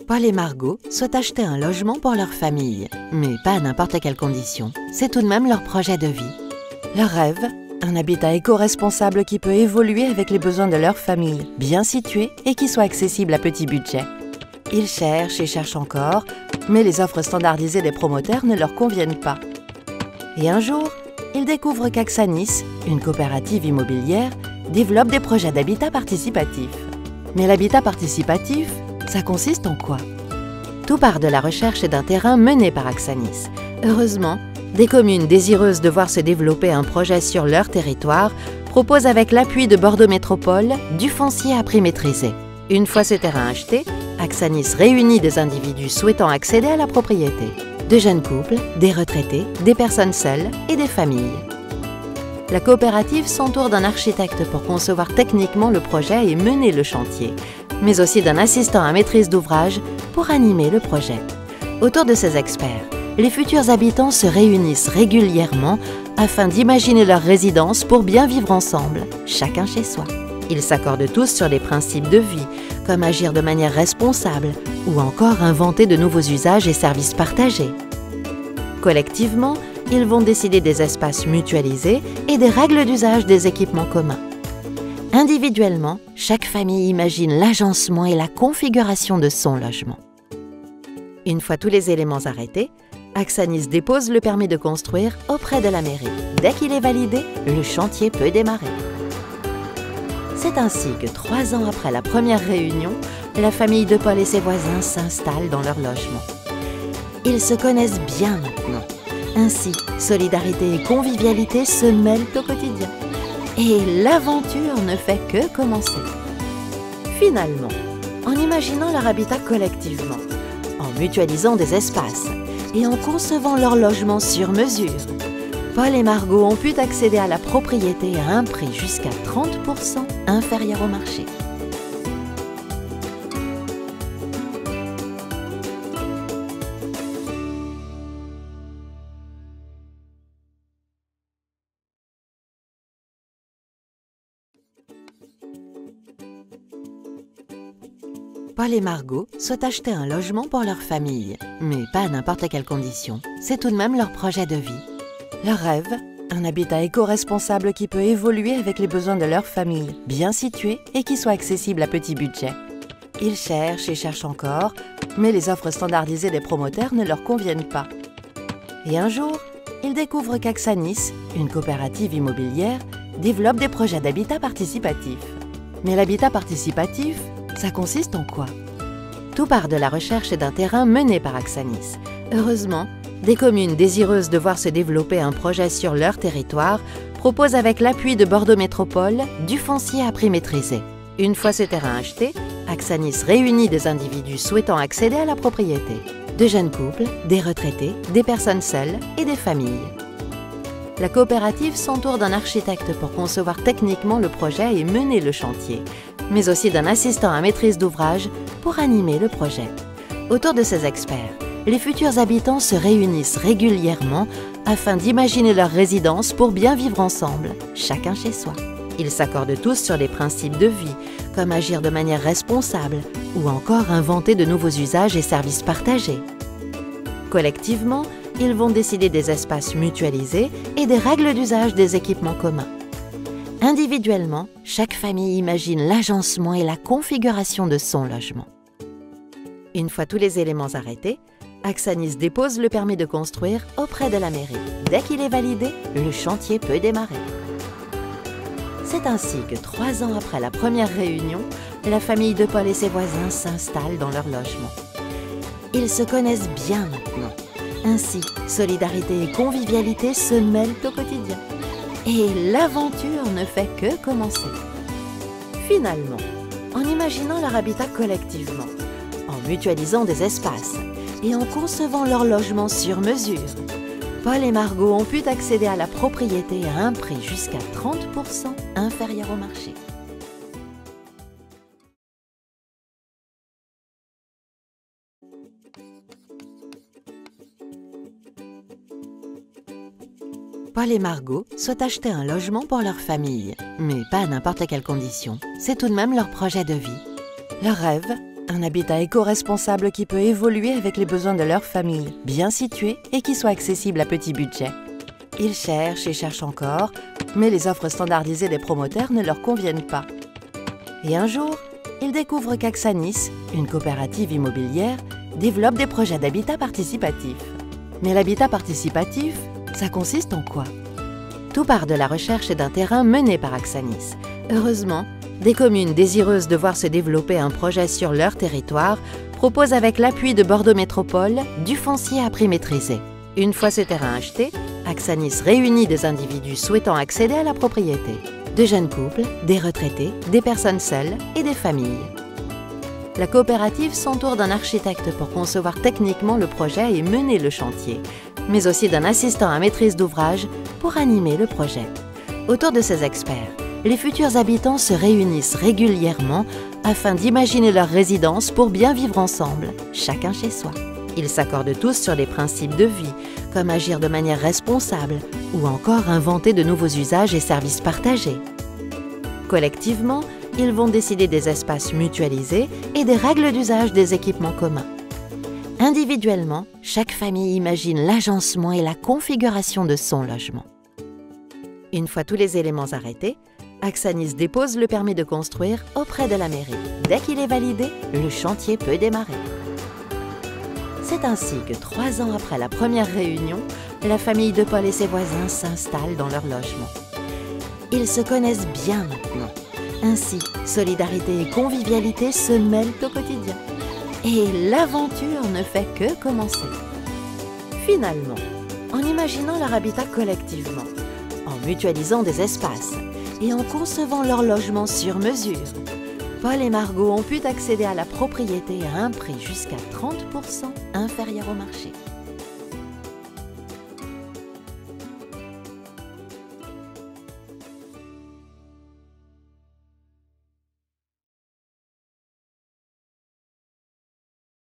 Paul et Margot souhaitent acheter un logement pour leur famille, mais pas à n'importe quelle condition. C'est tout de même leur projet de vie. Leur rêve, un habitat éco-responsable qui peut évoluer avec les besoins de leur famille, bien situé et qui soit accessible à petit budget. Ils cherchent et cherchent encore, mais les offres standardisées des promoteurs ne leur conviennent pas. Et un jour, ils découvrent qu'Axanis, une coopérative immobilière, développe des projets d'habitat participatif. Mais l'habitat participatif, ça consiste en quoi? Tout part de la recherche d'un terrain mené par Axanis. Heureusement, des communes désireuses de voir se développer un projet sur leur territoire proposent avec l'appui de Bordeaux Métropole du foncier à prix maîtrisé. Une fois ce terrain acheté, Axanis réunit des individus souhaitant accéder à la propriété. De jeunes couples, des retraités, des personnes seules et des familles. La coopérative s'entoure d'un architecte pour concevoir techniquement le projet et mener le chantier, mais aussi d'un assistant à maîtrise d'ouvrage pour animer le projet. Autour de ces experts, les futurs habitants se réunissent régulièrement afin d'imaginer leur résidence pour bien vivre ensemble, chacun chez soi. Ils s'accordent tous sur des principes de vie, comme agir de manière responsable ou encore inventer de nouveaux usages et services partagés. Collectivement, ils vont décider des espaces mutualisés et des règles d'usage des équipements communs. Individuellement, chaque famille imagine l'agencement et la configuration de son logement. Une fois tous les éléments arrêtés, Axanis dépose le permis de construire auprès de la mairie. Dès qu'il est validé, le chantier peut démarrer. C'est ainsi que 3 ans après la première réunion, la famille de Paul et ses voisins s'installent dans leur logement. Ils se connaissent bien maintenant. Ainsi, solidarité et convivialité se mêlent au quotidien. Et l'aventure ne fait que commencer. Finalement, en imaginant leur habitat collectivement, en mutualisant des espaces et en concevant leur logement sur mesure, Paul et Margot ont pu accéder à la propriété à un prix jusqu'à 30% inférieur au marché. Paul et Margot souhaitent acheter un logement pour leur famille, mais pas à n'importe quelle condition. C'est tout de même leur projet de vie. Leur rêve, un habitat éco-responsable qui peut évoluer avec les besoins de leur famille, bien situé et qui soit accessible à petit budget. Ils cherchent et cherchent encore, mais les offres standardisées des promoteurs ne leur conviennent pas. Et un jour, ils découvrent qu'Axanis, une coopérative immobilière, développe des projets d'habitat participatif. Mais l'habitat participatif, ça consiste en quoi? Tout part de la recherche d'un terrain mené par Axanis. Heureusement, des communes désireuses de voir se développer un projet sur leur territoire proposent avec l'appui de Bordeaux Métropole du foncier à prix maîtrisé. Une fois ce terrain acheté, Axanis réunit des individus souhaitant accéder à la propriété. De jeunes couples, des retraités, des personnes seules et des familles. La coopérative s'entoure d'un architecte pour concevoir techniquement le projet et mener le chantier, mais aussi d'un assistant à maîtrise d'ouvrage pour animer le projet. Autour de ces experts, les futurs habitants se réunissent régulièrement afin d'imaginer leur résidence pour bien vivre ensemble, chacun chez soi. Ils s'accordent tous sur des principes de vie, comme agir de manière responsable ou encore inventer de nouveaux usages et services partagés. Collectivement, ils vont décider des espaces mutualisés et des règles d'usage des équipements communs. Individuellement, chaque famille imagine l'agencement et la configuration de son logement. Une fois tous les éléments arrêtés, Axanis dépose le permis de construire auprès de la mairie. Dès qu'il est validé, le chantier peut démarrer. C'est ainsi que 3 ans après la première réunion, la famille de Paul et ses voisins s'installent dans leur logement. Ils se connaissent bien maintenant. Ainsi, solidarité et convivialité se mêlent au quotidien. Et l'aventure ne fait que commencer. Finalement, en imaginant leur habitat collectivement, en mutualisant des espaces et en concevant leur logement sur mesure, Paul et Margot ont pu accéder à la propriété à un prix jusqu'à 30% inférieur au marché. Paul et Margot souhaitent acheter un logement pour leur famille, mais pas à n'importe quelle condition. C'est tout de même leur projet de vie. Leur rêve, un habitat éco-responsable qui peut évoluer avec les besoins de leur famille, bien situé et qui soit accessible à petit budget. Ils cherchent et cherchent encore, mais les offres standardisées des promoteurs ne leur conviennent pas. Et un jour, ils découvrent qu'Axanis, une coopérative immobilière, développe des projets d'habitat participatif. Mais l'habitat participatif, ça consiste en quoi? Tout part de la recherche d'un terrain mené par Axanis. Heureusement, des communes désireuses de voir se développer un projet sur leur territoire proposent avec l'appui de Bordeaux Métropole du foncier à prix maîtrisé. Une fois ce terrain acheté, Axanis réunit des individus souhaitant accéder à la propriété. De jeunes couples, des retraités, des personnes seules et des familles. La coopérative s'entoure d'un architecte pour concevoir techniquement le projet et mener le chantier, mais aussi d'un assistant à maîtrise d'ouvrage pour animer le projet. Autour de ces experts, les futurs habitants se réunissent régulièrement afin d'imaginer leur résidence pour bien vivre ensemble, chacun chez soi. Ils s'accordent tous sur des principes de vie, comme agir de manière responsable ou encore inventer de nouveaux usages et services partagés. Collectivement, ils vont décider des espaces mutualisés et des règles d'usage des équipements communs. Individuellement, chaque famille imagine l'agencement et la configuration de son logement. Une fois tous les éléments arrêtés, Axanis dépose le permis de construire auprès de la mairie. Dès qu'il est validé, le chantier peut démarrer. C'est ainsi que 3 ans après la première réunion, la famille de Paul et ses voisins s'installent dans leur logement. Ils se connaissent bien maintenant. Ainsi, solidarité et convivialité se mêlent au quotidien. Et l'aventure ne fait que commencer. Finalement, en imaginant leur habitat collectivement, en mutualisant des espaces et en concevant leur logement sur mesure, Paul et Margot ont pu accéder à la propriété à un prix jusqu'à 30% inférieur au marché.